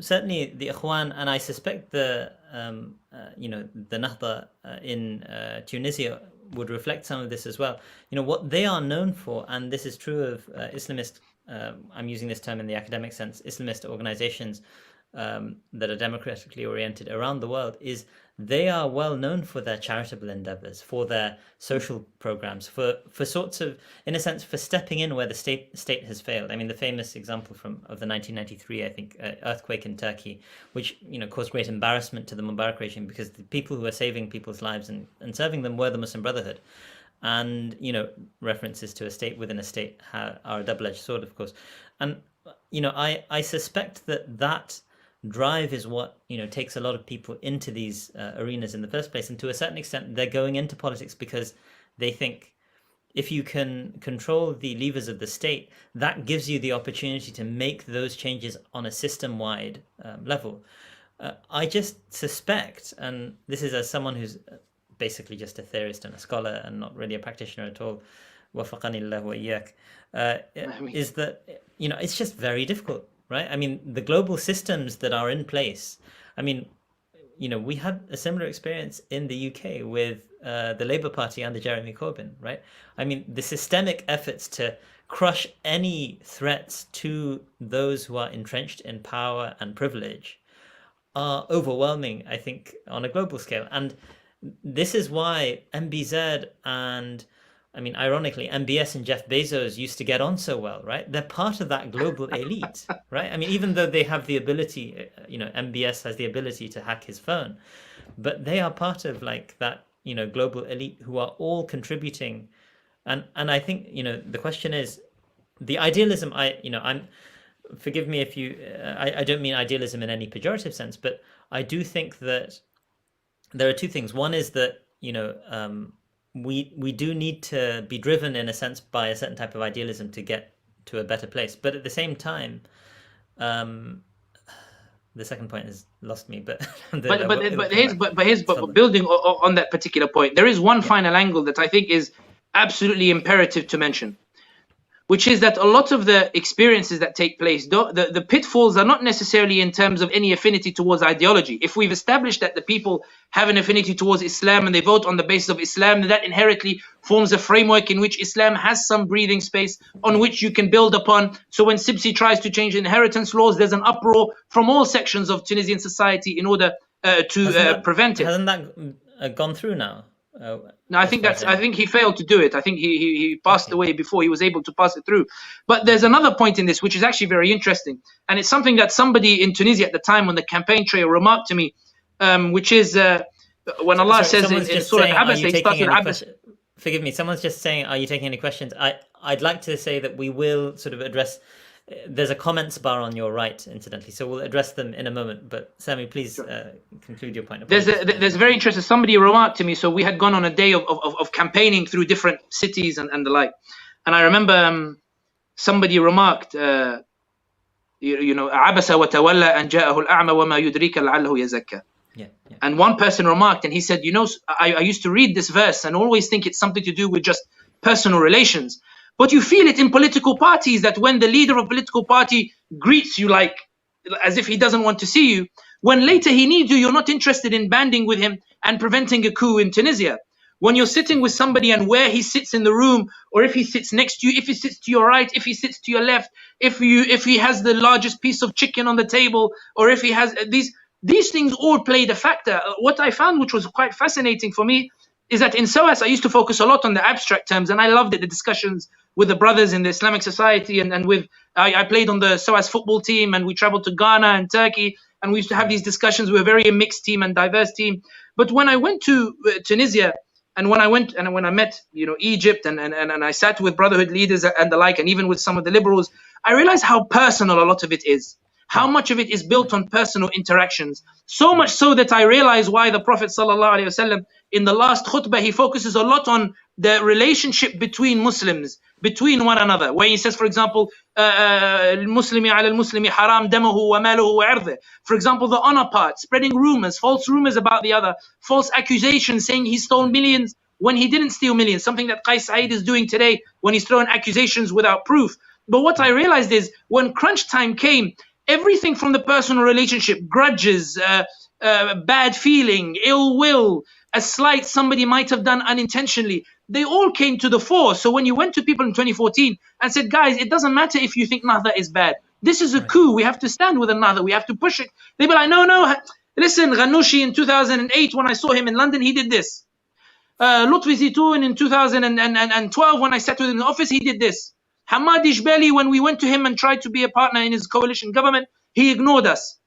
certainly the Ikhwan, and I suspect the Nahda in Tunisia would reflect some of this as well. What they are known for, and this is true of Islamist, I'm using this term in the academic sense, Islamist organizations that are democratically oriented around the world, is they are well known for their charitable endeavors, for their social programs, for sorts of, in a sense, for stepping in where the state has failed. I mean, the famous example of the 1993, I think, earthquake in Turkey, which caused great embarrassment to the Mubarak regime, because the people who were saving people's lives and serving them were the Muslim Brotherhood. And references to a state within a state are a double-edged sword, of course. And I suspect that drive is what takes a lot of people into these arenas in the first place, and to a certain extent they're going into politics because they think if you can control the levers of the state, that gives you the opportunity to make those changes on a system-wide level. I just suspect, and this is as someone who's basically just a theorist and a scholar and not really a practitioner at all, وفقني الله وإياك, is that it's just very difficult. Right? I mean, the global systems that are in place. I mean, we had a similar experience in the UK with the Labour Party under Jeremy Corbyn, right? I mean, the systemic efforts to crush any threats to those who are entrenched in power and privilege are overwhelming, I think, on a global scale. And this is why MBZ and, I mean, ironically, MBS and Jeff Bezos used to get on so well, right? They're part of that global elite, right? I mean, even though they have the ability, MBS has the ability to hack his phone, but they are part of like that, global elite who are all contributing. And I think, the question is the idealism. Forgive me if you, I don't mean idealism in any pejorative sense, but I do think that there are two things. One is that, we do need to be driven in a sense by a certain type of idealism to get to a better place. But at the same time, the second point has lost me. But building on that particular point, there is one final angle that I think is absolutely imperative to mention. which is that a lot of the experiences that take place, the pitfalls are not necessarily in terms of any affinity towards ideology. If we've established that the people have an affinity towards Islam and they vote on the basis of Islam, then that inherently forms a framework in which Islam has some breathing space on which you can build upon. So when Sibsi tries to change inheritance laws, there's an uproar from all sections of Tunisian society in order to prevent it. Hasn't that gone through now? No, I think he failed to do it. I think he passed away before he was able to pass it through. But there's another point in this which is actually very interesting, and it's something that somebody in Tunisia at the time on the campaign trail remarked to me, which is when Allah says in Surah Al-Abasa, he starts with Abasa. Forgive me, someone's just saying, are you taking any questions? I'd like to say that we will sort of address. There's a comments bar on your right, incidentally, so we'll address them in a moment. But Sami, please conclude your point. There's a very interesting. Somebody remarked to me. So we had gone on a day of campaigning through different cities and the like, and I remember somebody remarked, عبس وتولى أن جاءه الأعمى وما يدريك لعله يزكى. Yeah. And one person remarked, and he said, I used to read this verse and always think it's something to do with just personal relations. But you feel it in political parties, that when the leader of a political party greets you like as if he doesn't want to see you, when later he needs you, you're not interested in banding with him and preventing a coup in Tunisia. When you're sitting with somebody and where he sits in the room, or if he sits next to you, if he sits to your right, if he sits to your left, if he has the largest piece of chicken on the table, or if he has these things all played a factor. What I found, which was quite fascinating for me, is that in SOAS, I used to focus a lot on the abstract terms, and I loved it, the discussions with the brothers in the Islamic Society, and with I played on the SOAS football team, and we traveled to Ghana and Turkey, and we used to have these discussions. We were very a mixed team and diverse team. But when I went to Tunisia, and when I met Egypt, and I sat with brotherhood leaders and the like, and even with some of the liberals, I realized how personal a lot of it is. How much of it is built on personal interactions. So much so that I realize why the Prophet ﷺ, in the last khutbah, he focuses a lot on the relationship between Muslims, between one another. Where he says, for example, المسلم على المسلم حرام دمه وماله وعرضه. For example, the honor part, spreading rumors, false rumors about the other, false accusations, saying he stole millions when he didn't steal millions, something that Qais Said is doing today when he's throwing accusations without proof. But what I realized is, when crunch time came, everything from the personal relationship, grudges, bad feeling, ill will, a slight somebody might have done unintentionally, they all came to the fore. So when you went to people in 2014 and said, guys, it doesn't matter if you think Nahda is bad. This is a coup. We have to stand with Nahda. We have to push it. They'd be like, no. Listen, Ghanouchi in 2008, when I saw him in London, he did this. Lutfi Zitoun in 2012, when I sat with him in the office, he did this. Hamadi Jbeli, when we went to him and tried to be a partner in his coalition government, he ignored us.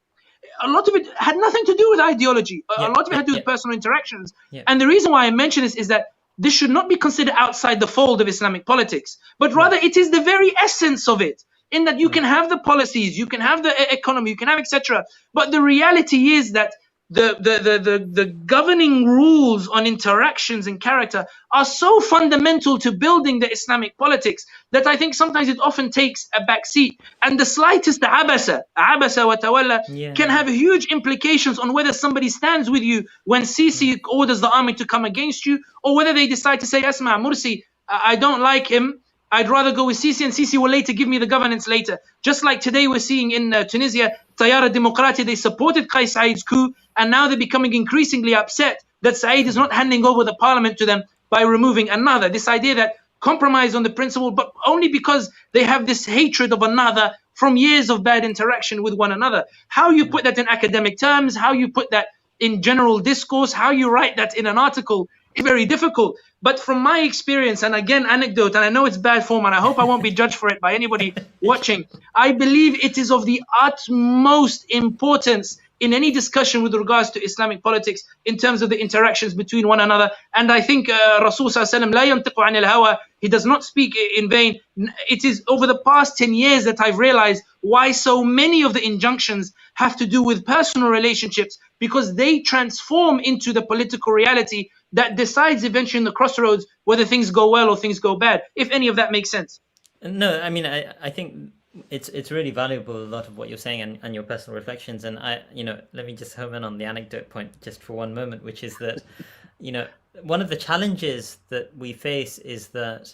A lot of it had nothing to do with ideology. A lot of it had to do with personal interactions. And the reason why I mention this is that this should not be considered outside the fold of Islamic politics, but rather it is the very essence of it, in that you can have the policies, you can have the economy, you can have etc. But the reality is that the governing rules on interactions and character are so fundamental to building the Islamic politics that I think sometimes it often takes a back seat. And the slightest abasa wa tawalla can have huge implications on whether somebody stands with you when Sisi orders the army to come against you, or whether they decide to say, Asma Mursi, I don't like him, I'd rather go with Sisi, and Sisi will later give me the governance later. Just like today we're seeing in Tunisia, Tayara Demokrati, they supported Qais Said's coup, and now they're becoming increasingly upset that Said is not handing over the parliament to them by removing another. This idea that compromise on the principle, but only because they have this hatred of another from years of bad interaction with one another. How you put that in academic terms, how you put that in general discourse, how you write that in an article is very difficult. But from my experience, and again, anecdote, and I know it's bad form, and I hope I won't be judged for it by anybody watching, I believe it is of the utmost importance in any discussion with regards to Islamic politics in terms of the interactions between one another. And I think Rasul Sallallahu Alaihi Wasallam, la yantiqu anil hawa, he does not speak in vain. It is over the past 10 years that I've realized why so many of the injunctions have to do with personal relationships, because they transform into the political reality that decides eventually in the crossroads whether things go well or things go bad, if any of that makes sense. No, I mean, I think it's really valuable, a lot of what you're saying and your personal reflections. And let me just home in on the anecdote point just for one moment, which is that, one of the challenges that we face is that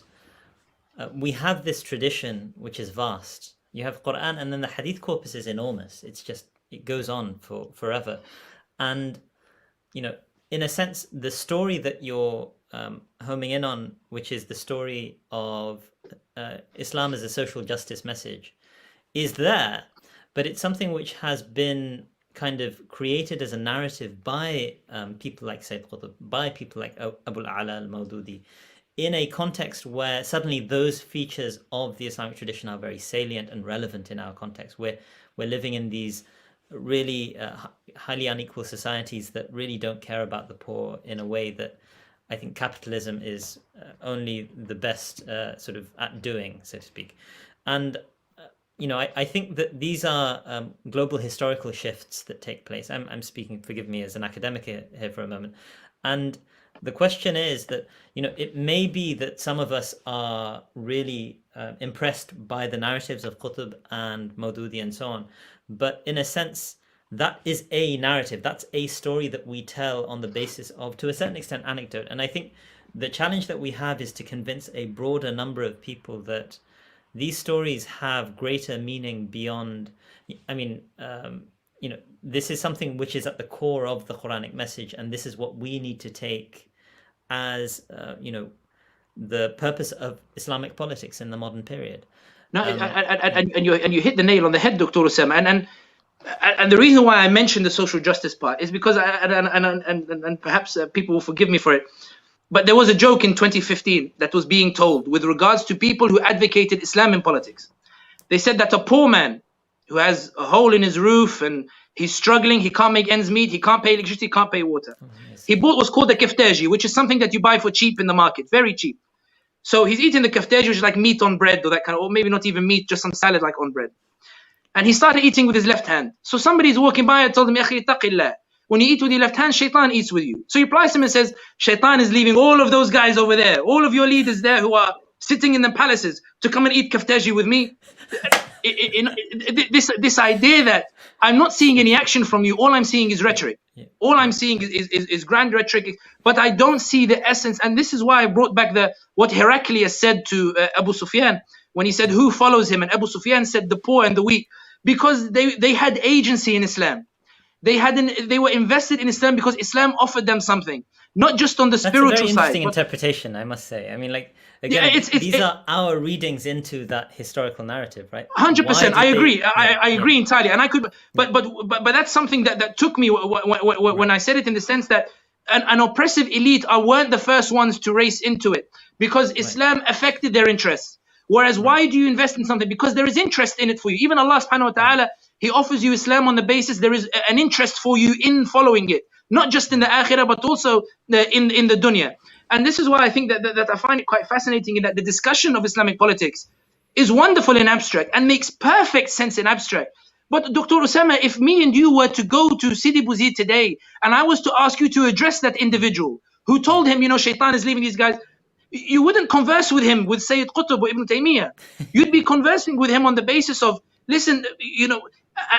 we have this tradition which is vast. You have Quran, and then the Hadith corpus is enormous. It goes on for forever, and in a sense, the story that you're homing in on, which is the story of Islam as a social justice message, is there, but it's something which has been kind of created as a narrative by people like Sayyid Qutb, by people like Abu al-Ala al-Mawdudi, in a context where suddenly those features of the Islamic tradition are very salient and relevant in our context. We're living in these really highly unequal societies that really don't care about the poor in a way that I think capitalism is only the best sort of at doing, so to speak. And I think that these are global historical shifts that take place. I'm speaking, forgive me, as an academic here for a moment. And the question is that, it may be that some of us are really impressed by the narratives of Qutb and Maududi and so on. But in a sense, that is a narrative. That's a story that we tell on the basis of, to a certain extent, anecdote. And I think the challenge that we have is to convince a broader number of people that these stories have greater meaning beyond, this is something which is at the core of the Quranic message, and this is what we need to take as, the purpose of Islamic politics in the modern period. No, and you hit the nail on the head, Dr. Usaama. And the reason why I mentioned the social justice part is because, and perhaps people will forgive me for it, but there was a joke in 2015 that was being told with regards to people who advocated Islam in politics. They said that a poor man who has a hole in his roof and he's struggling, he can't make ends meet, he can't pay electricity, can't pay water. He bought what's called a kaftaji, which is something that you buy for cheap in the market, very cheap. So he's eating the kaftaji, which is like meat on bread or that kind of, or maybe not even meat, just some salad like on bread. And he started eating with his left hand. So somebody's walking by and told him, "Akhi, taqillah. When you eat with your left hand, shaitan eats with you." So he replies to him and says, "Shaitan is leaving all of those guys over there, all of your leaders there who are sitting in the palaces to come and eat kaftaji with me." This idea that I'm not seeing any action from you, all I'm seeing is rhetoric. All I'm seeing is grand rhetoric, but I don't see the essence. And this is why I brought back what Heraclius said to Abu Sufyan when he said, "Who follows him?" And Abu Sufyan said, "The poor and the weak," because they had agency in Islam. They were invested in Islam because Islam offered them something, not just on the spiritual side. That's a very interesting interpretation, I must say. I mean, these are our readings into that historical narrative, right? 100%. I agree. I agree entirely. And I could, but that's something that took me when I said it, in the sense that an oppressive elite weren't the first ones to race into it, because Islam affected their interests. Whereas why do you invest in something? Because there is interest in it for you. Even Allah subhanahu wa ta'ala, He offers you Islam on the basis there is an interest for you in following it. Not just in the akhirah, but also in the dunya. And this is why I think that I find it quite fascinating, in that the discussion of Islamic politics is wonderful in abstract and makes perfect sense in abstract. But Dr. Usaama, if me and you were to go to Sidi Bouzid today, and I was to ask you to address that individual who told him, shaitan is leaving these guys, you wouldn't converse with him with Sayyid Qutb or Ibn Taymiyyah. You'd be conversing with him on the basis of, listen,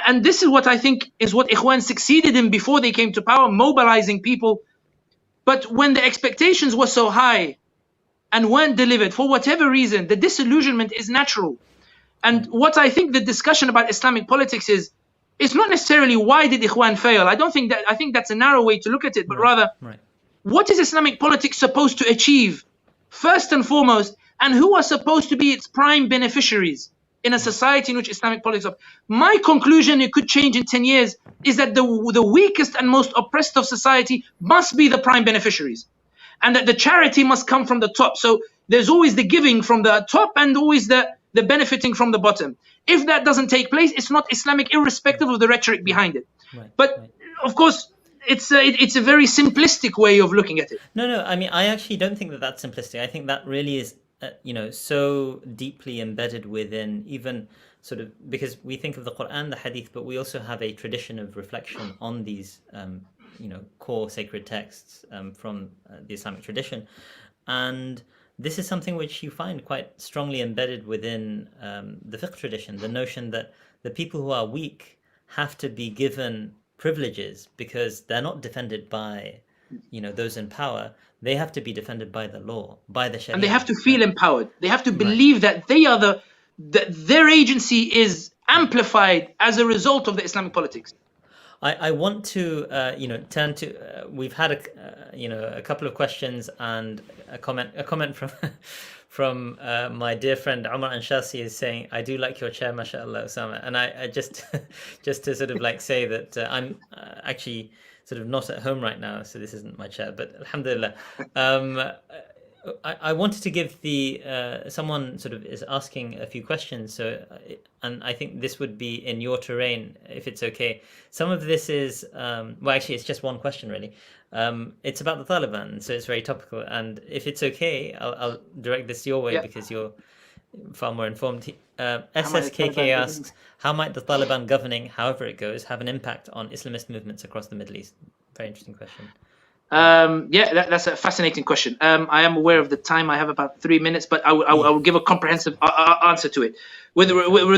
and this is what I think is what Ikhwan succeeded in before they came to power, mobilizing people. But when the expectations were so high and weren't delivered, for whatever reason, the disillusionment is natural. And what I think the discussion about Islamic politics is, it's not necessarily why did Ikhwan fail. I think that's a narrow way to look at it, but rather, what is Islamic politics supposed to achieve? First and foremost, and who are supposed to be its prime beneficiaries in a society in which Islamic politics are. My conclusion, it could change in 10 years, is that the weakest and most oppressed of society must be the prime beneficiaries. And that the charity must come from the top. So there's always the giving from the top and always the benefiting from the bottom. If that doesn't take place, it's not Islamic, irrespective of the rhetoric behind it. But of course, it's a very simplistic way of looking at it. No. I mean, I actually don't think that that's simplistic. I think that really is, so deeply embedded within even sort of, because we think of the Quran, the Hadith, but we also have a tradition of reflection on these, core sacred texts from the Islamic tradition, and this is something which you find quite strongly embedded within the fiqh tradition. The notion that the people who are weak have to be given privileges because they're not defended by those in power, they have to be defended by the law, by the Sharia. And they have to feel empowered. They have to Right. believe that they are that their agency is amplified as a result of the Islamic politics. I want to turn to we've had a couple of questions and a comment from from my dear friend Umar Anshasi is saying, I do like your chair, mashallah, Usaama. And I just just to sort of like say that I'm actually sort of not at home right now, so this isn't my chair, but alhamdulillah. I wanted to give the someone sort of is asking a few questions, so and I think this would be in your terrain if it's okay. Some of this is well, actually, it's just one question really. It's about the Taliban, so it's very topical. And if it's okay, I'll direct this your way because you're far more informed. SSKK asks, how might the Taliban governing, however it goes, have an impact on Islamist movements across the Middle East? Very interesting question. That's a fascinating question. I am aware of the time. I have about 3 minutes, but I will give a comprehensive answer to it. With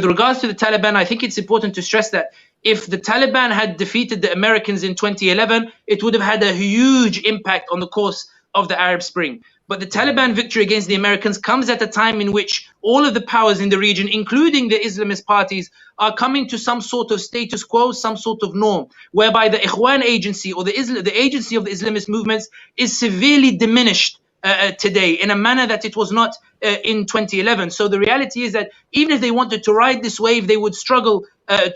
regards to the Taliban, I think it's important to stress that if the Taliban had defeated the Americans in 2011, it would have had a huge impact on the course of the Arab Spring. But the Taliban victory against the Americans comes at a time in which all of the powers in the region, including the Islamist parties, are coming to some sort of status quo, some sort of norm, whereby the Ikhwan agency or the agency of the Islamist movements is severely diminished today in a manner that it was not in 2011. So the reality is that even if they wanted to ride this wave, they would struggle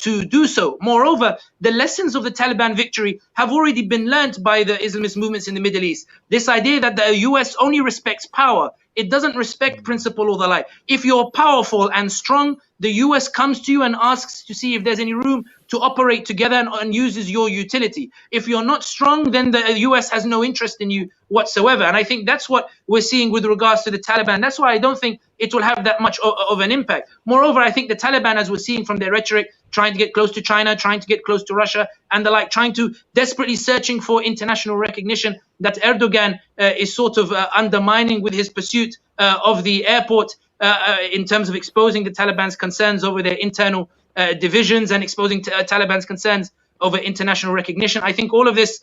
to do so. Moreover, the lessons of the Taliban victory have already been learnt by the Islamist movements in the Middle East. This idea that the US only respects power, it doesn't respect principle or the like. If you're powerful and strong, the US comes to you and asks to see if there's any room to operate together and uses your utility. If you're not strong, then the US has no interest in you whatsoever. And I think that's what we're seeing with regards to the Taliban. That's why I don't think it will have that much of an impact. Moreover, I think the Taliban, as we're seeing from their rhetoric, trying to get close to China, trying to get close to Russia, and the like, trying to desperately searching for international recognition that Erdogan is sort of undermining with his pursuit of the airport in terms of exposing the Taliban's concerns over their internal divisions and exposing Taliban's concerns over international recognition. I think all of this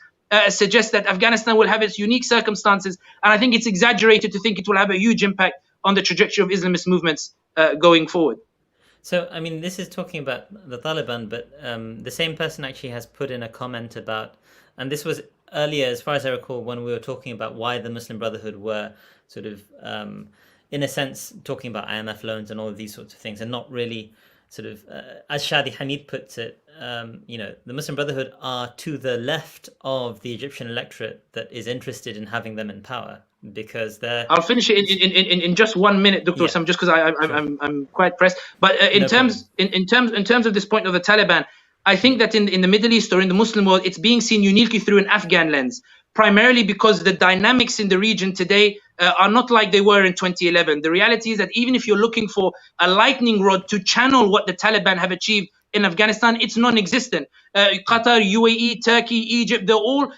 suggests that Afghanistan will have its unique circumstances, and I think it's exaggerated to think it will have a huge impact on the trajectory of Islamist movements going forward. So, I mean, this is talking about the Taliban, but the same person actually has put in a comment about, and this was earlier, as far as I recall, when we were talking about why the Muslim Brotherhood were sort of, in a sense, talking about IMF loans and all of these sorts of things, and not really sort of, as Shadi Hamid puts it, the Muslim Brotherhood are to the left of the Egyptian electorate that is interested in having them in power. Because I'll finish it in just 1 minute, Dr. Usaama, just because I'm quite pressed. But in terms of this point of the Taliban, I think that in the Middle East or in the Muslim world, it's being seen uniquely through an Afghan lens, primarily because the dynamics in the region today are not like they were in 2011. The reality is that even if you're looking for a lightning rod to channel what the Taliban have achieved in Afghanistan, it's non-existent. Qatar, UAE, Turkey, Egypt, they're all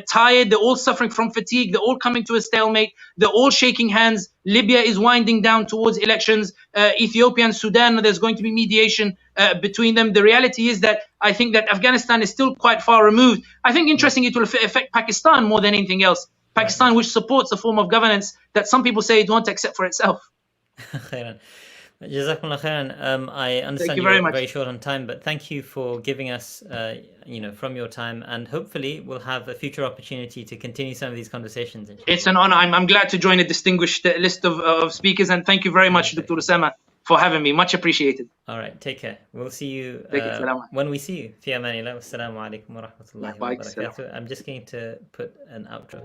tired, they're all suffering from fatigue, they're all coming to a stalemate, they're all shaking hands. Libya is winding down towards elections. Ethiopia and Sudan, there's going to be mediation between them. The reality is that I think that Afghanistan is still quite far removed. I think, interesting, it will affect Pakistan more than anything else. Pakistan, which supports a form of governance that some people say it won't accept for itself. Jazakumullah khairan. I understand you're very short on time, but thank you for giving us, from your time, and hopefully we'll have a future opportunity to continue some of these conversations. It's an honor. I'm glad to join a distinguished list of speakers, and thank you very much, Dr. Usaama, for having me. Much appreciated. All right, take care. We'll see you when we see you. Fi amanillah. Wassalamu alaikum wa rahmatullahi wa barakatuh. I'm just going to put an outro.